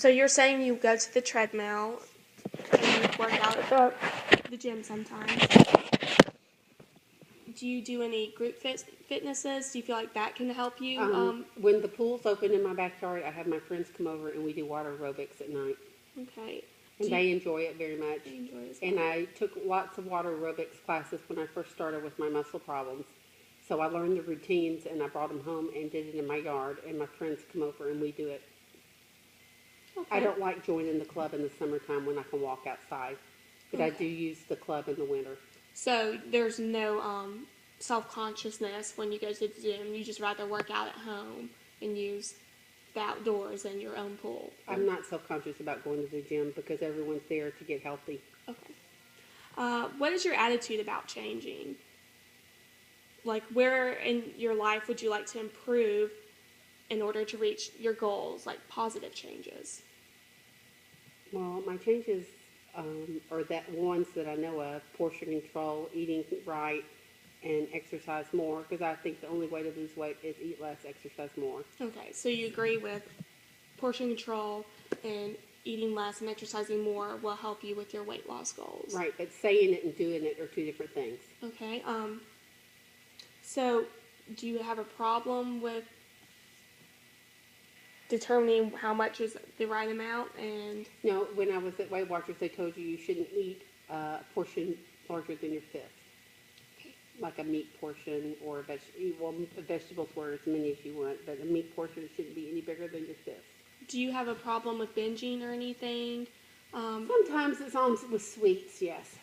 So you're saying you go to the treadmill and you work out at the gym sometimes. Do you do any group fitnesses? Do you feel like that can help you? When the pool's open in my backyard, I have my friends come over and we do water aerobics at night. Okay. And they enjoy it very much. They enjoy it as And well. I took lots of water aerobics classes when I first started with my muscle problems. So I learned the routines and I brought them home and did it in my yard. And my friends come over and we do it. Okay. I don't like joining the club in the summertime when I can walk outside. But I do use the club in the winter. So there's no self-consciousness when you go to the gym. You just rather work out at home and use the outdoors and your own pool. I'm not self-conscious about going to the gym because everyone's there to get healthy. Okay. What is your attitude about changing? Like, where in your life would you like to improve in order to reach your goals, like positive changes? Well, my changes are that ones that I know of: portion control, eating right, and exercise more. Because I think the only way to lose weight is eat less, exercise more. Okay, so you agree with portion control and eating less and exercising more will help you with your weight loss goals. Right, but saying it and doing it are two different things. Okay. So do you have a problem with determining how much is the right amount? And No, when I was at Weight Watchers, they told you shouldn't eat a portion larger than your fist. okay. Like a meat portion or a vegetables were as many as you want, but a meat portion shouldn't be any bigger than your fist. Do you have a problem with binging or anything? Sometimes it's on with sweets, yes.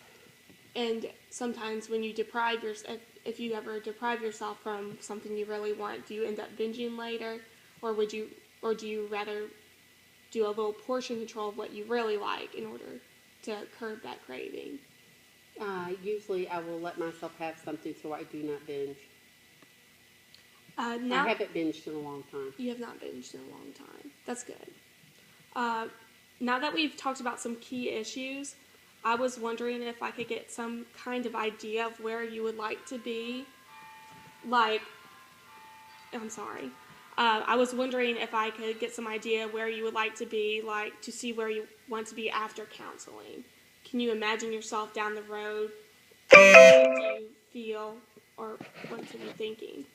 And sometimes when you deprive yourself, if you ever deprive yourself from something you really want, do you end up binging later, or do you rather do a little portion control of what you really like in order to curb that craving? Usually I will let myself have something so I do not binge. Now, I haven't binged in a long time. You have not binged in a long time. That's good. Now that we've talked about some key issues, I was wondering if I could get some kind of idea of where you would like to be. I was wondering if I could get some idea where you would like to be, like to see where you want to be after counseling. Can you imagine yourself down the road? How do you feel, or what are you thinking?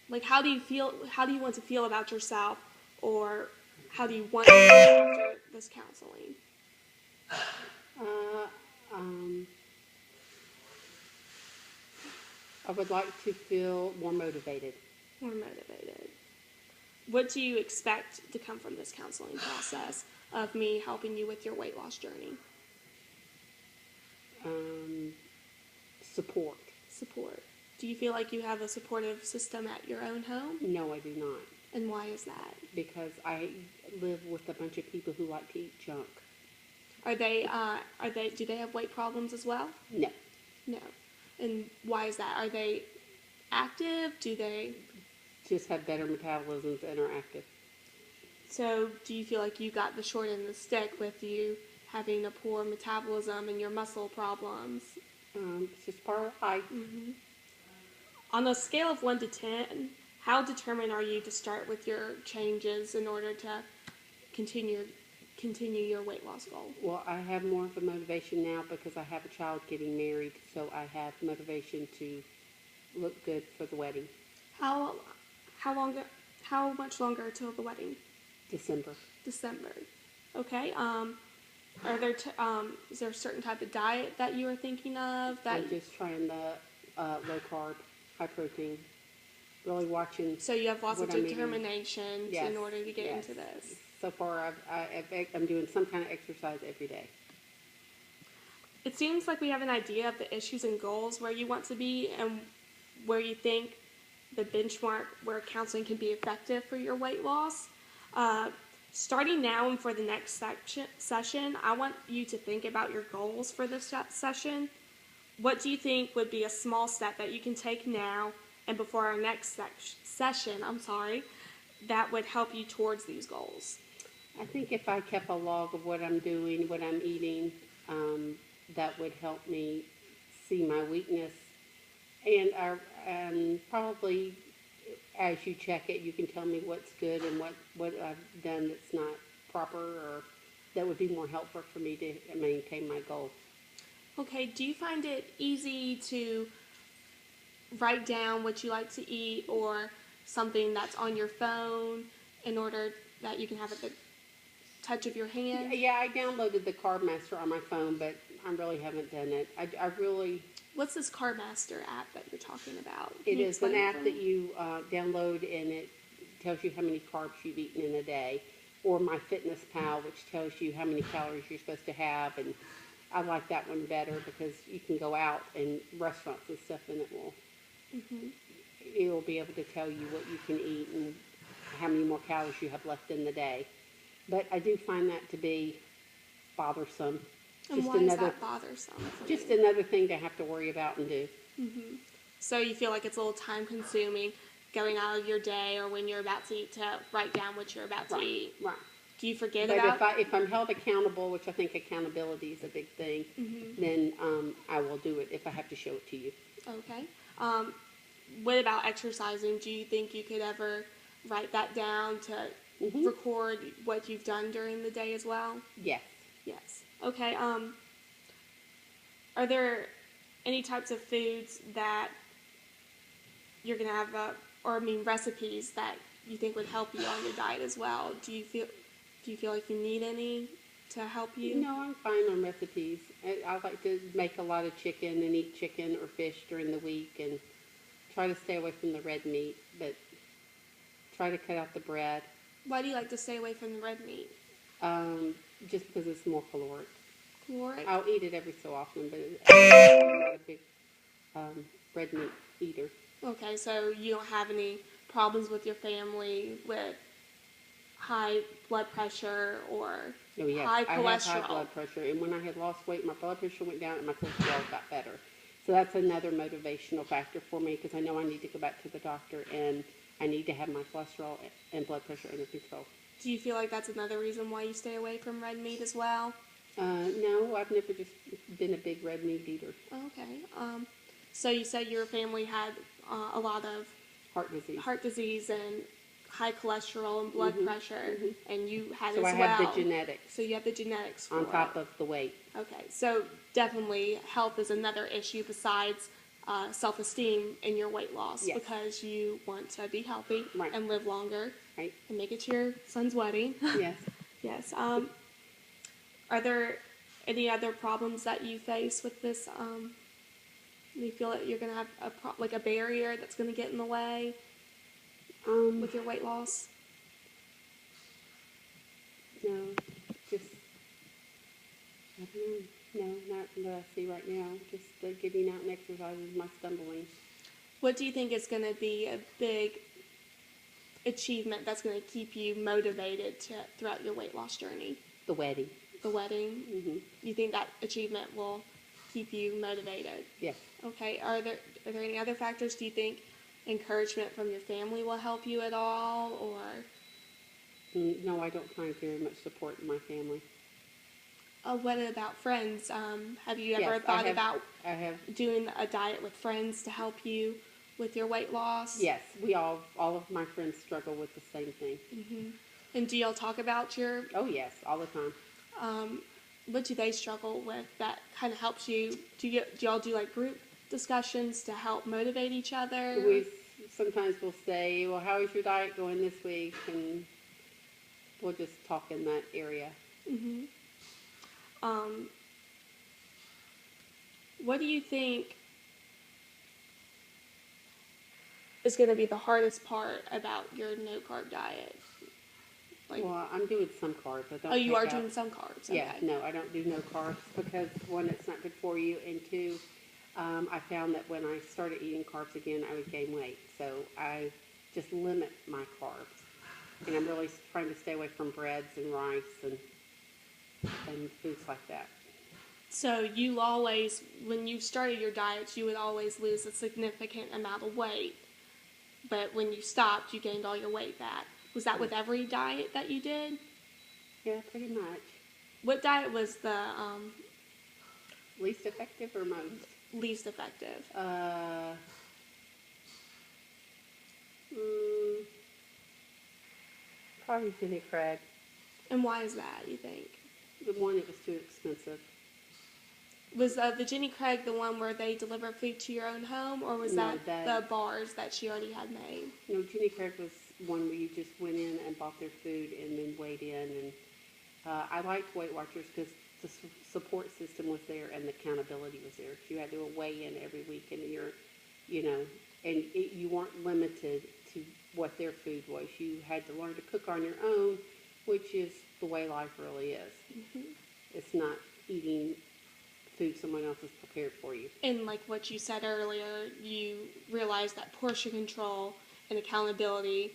Like, how do you feel? How do you want to feel about yourself, or how do you want to feel after this counseling? I would like to feel more motivated. More motivated. What do you expect to come from this counseling process of me helping you with your weight loss journey? Support. Support. Do you feel like you have a supportive system at your own home? No, I do not. And why is that? Because I live with a bunch of people who like to eat junk. Do they have weight problems as well? No. No. And why is that? Are they active? Do they just have better metabolisms and are active? So do you feel like you got the short end of the stick with you having a poor metabolism and your muscle problems? It's just part of life. Mm-hmm. On a scale of 1 to 10, how determined are you to start with your changes in order to continue your weight loss goal? Well, I have more of a motivation now because I have a child getting married, so I have motivation to look good for the wedding. How much longer till the wedding? December. Okay. Is there a certain type of diet that you are thinking of? I'm just trying the low carb, high protein. Really watching. So you have lots of determination in order to get into this. So far, I'm doing some kind of exercise every day. It seems like we have an idea of the issues and goals where you want to be and where you think the benchmark where counseling can be effective for your weight loss. Starting now and for the next session, I want you to think about your goals for this session. What do you think would be a small step that you can take now and before our next session, that would help you towards these goals? I think if I kept a log of what I'm doing, what I'm eating, that would help me see my weakness. And probably as you check it, you can tell me what's good and what I've done that's not proper, or that would be more helpful for me to maintain my goal. Okay, do you find it easy to write down what you like to eat or something that's on your phone in order that you can have it at the touch of your hand? Yeah, I downloaded the Carb Master on my phone, but I really haven't done it. I really, What's this Cardmaster app that you're talking about? it Can you is an explain it app for that me? you download, and it tells you how many carbs you've eaten in a day, or MyFitnessPal, which tells you how many calories you're supposed to have. And I like that one better because you can go out in restaurants and stuff, and it will be able to tell you what you can eat and how many more calories you have left in the day. But I do find that to be bothersome. And why is that bothersome for Just you? another thing to have to worry about and do. So you feel like it's a little time consuming going out of your day or when you're about to eat to write down what you're about to eat. Right. Do you forget But about if I'm held accountable, which I think accountability is a big thing, then I will do it if I have to show it to you. Okay. What about exercising? Do you think you could ever write that down to record what you've done during the day as well? Yes. Yes. Okay. Are there any types of foods that you're gonna have, recipes that you think would help you on your diet as well? Do you feel like you need any to help you? No, I'm fine on recipes. I like to make a lot of chicken and eat chicken or fish during the week, and try to stay away from the red meat, but try to cut out the bread, Why do you like to stay away from the red meat? just because it's more caloric. Caloric? I'll eat it every so often, but I'm not a big red meat eater. Okay, so you don't have any problems with your family with high blood pressure or Oh, yes. high I have high cholesterol? blood pressure, and when I had lost weight, my blood pressure went down and my cholesterol got better. So that's another motivational factor for me, because I know I need to go back to the doctor, and I need to have my cholesterol and blood pressure under control. Do you feel like that's another reason why you stay away from red meat as well? No, I've never just been a big red meat eater. Okay. So you said your family had a lot of Heart disease. heart disease and high cholesterol and blood pressure, and you had So as I well. have the genetics So you have the genetics for on top it. of the weight. Okay, so definitely health is another issue besides self-esteem in your weight loss, Yes. because you want to be healthy Right. and live longer Right? and make it to your son's wedding. Yes. Yes. Are there any other problems that you face with this? Do you feel that you're going to have a barrier that's going to get in the way with your weight loss? No, just, I don't know. No, not that I see right now. Just getting out and exercising is my stumbling. What do you think is going to be a big achievement that's going to keep you motivated throughout your weight loss journey? The wedding. The wedding? Mm-hmm. You think that achievement will keep you motivated? Yes. Okay. Are there any other factors? Do you think encouragement from your family will help you at all, or? No, I don't find very much support in my family. What about friends? Have you ever Yes, thought about I have. doing a diet with friends to help you with your weight loss? Yes, all of my friends struggle with the same thing. And do y'all talk about your, Oh yes, all the time. what do they struggle with that kind of helps you? Do y'all do like group discussions to help motivate each other? We sometimes will say, well, how is your diet going this week? And we'll just talk in that area. What do you think is going to be the hardest part about your no-carb diet? Like, Well, I'm doing some carbs. I don't. oh, you take are out- doing some carbs. Yeah, Okay. no, I don't do no carbs because one, it's not good for you, and two, I found that when I started eating carbs again, I would gain weight. So I just limit my carbs, and I'm really trying to stay away from breads and rice and foods like that. So you always, when you started your diet, you would always lose a significant amount of weight. But when you stopped, you gained all your weight back. Was that with every diet that you did? Yeah, pretty much. What diet was the Least effective or most? least effective? Mm, probably Jenny Craig. And why is that, you think? The one, it was too expensive. Was the Jenny Craig the one where they deliver food to your own home, or was No, that the bars that she already had made? No, Jenny Craig was one where you just went in and bought their food and then weighed in. And I liked Weight Watchers because the support system was there and the accountability was there. You had to weigh in every week, and you weren't limited to what their food was. You had to learn to cook on your own, which is the way life really is. Mm-hmm. It's not eating food someone else has prepared for you. And like what you said earlier, you realize that portion control and accountability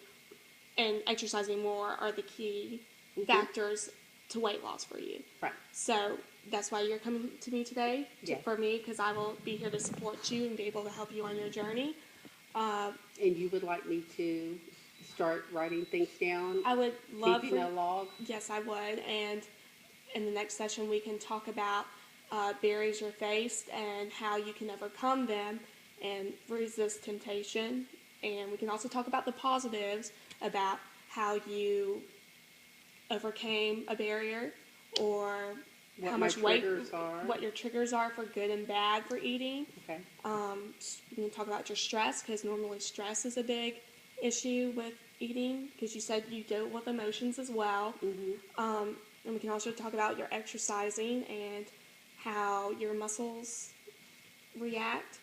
and exercising more are the key factors to weight loss for you. Right. So that's why you're coming to me today, Yes. for me, because I will be here to support you and be able to help you on your journey. And you would like me to start writing things down? I would love keeping a log? Yes, I would. And in the next session, we can talk about barriers you're faced and how you can overcome them and resist temptation. And we can also talk about the positives, about how you overcame a barrier, or What how my much weight, triggers are. what your triggers are for good and bad for eating. Okay. We can talk about your stress, because normally stress is a big issue with eating, because you said you deal with emotions as well. Mm-hmm. And we can also talk about your exercising and how your muscles react.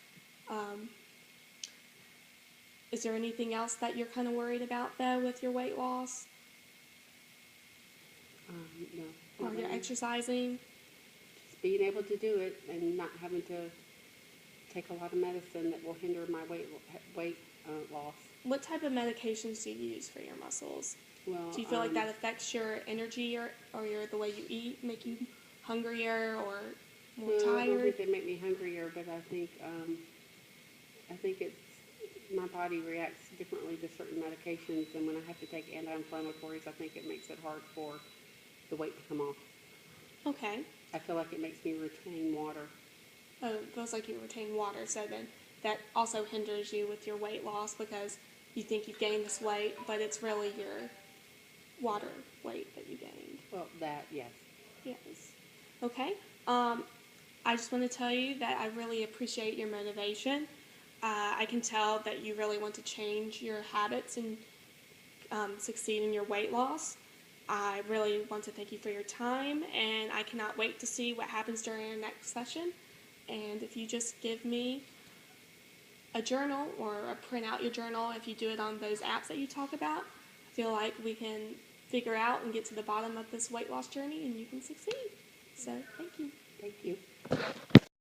Is there anything else that you're kind of worried about, though, with your weight loss No. or not your really. exercising? Just being able to do it and not having to take a lot of medicine that will hinder my weight loss. What type of medications do you use for your muscles? Well, Do you feel like that affects your energy or the way you eat, make you hungrier or more no, I don't tired? think they make me hungrier, but I think it's my body reacts differently to certain medications, and when I have to take anti-inflammatories, I think it makes it hard for the weight to come off. Okay. I feel like it makes me retain water. Oh, it feels like you retain water, so then that also hinders you with your weight loss, because you think you've gained this weight, but it's really your water weight that you gained. Well, that, yes. Yes. Okay. I just want to tell you that I really appreciate your motivation. I can tell that you really want to change your habits and succeed in your weight loss. I really want to thank you for your time, and I cannot wait to see what happens during our next session. And if you just give me a journal or print out your journal, if you do it on those apps that you talk about, I feel like we can figure out and get to the bottom of this weight loss journey, and you can succeed. So, thank you. Thank you.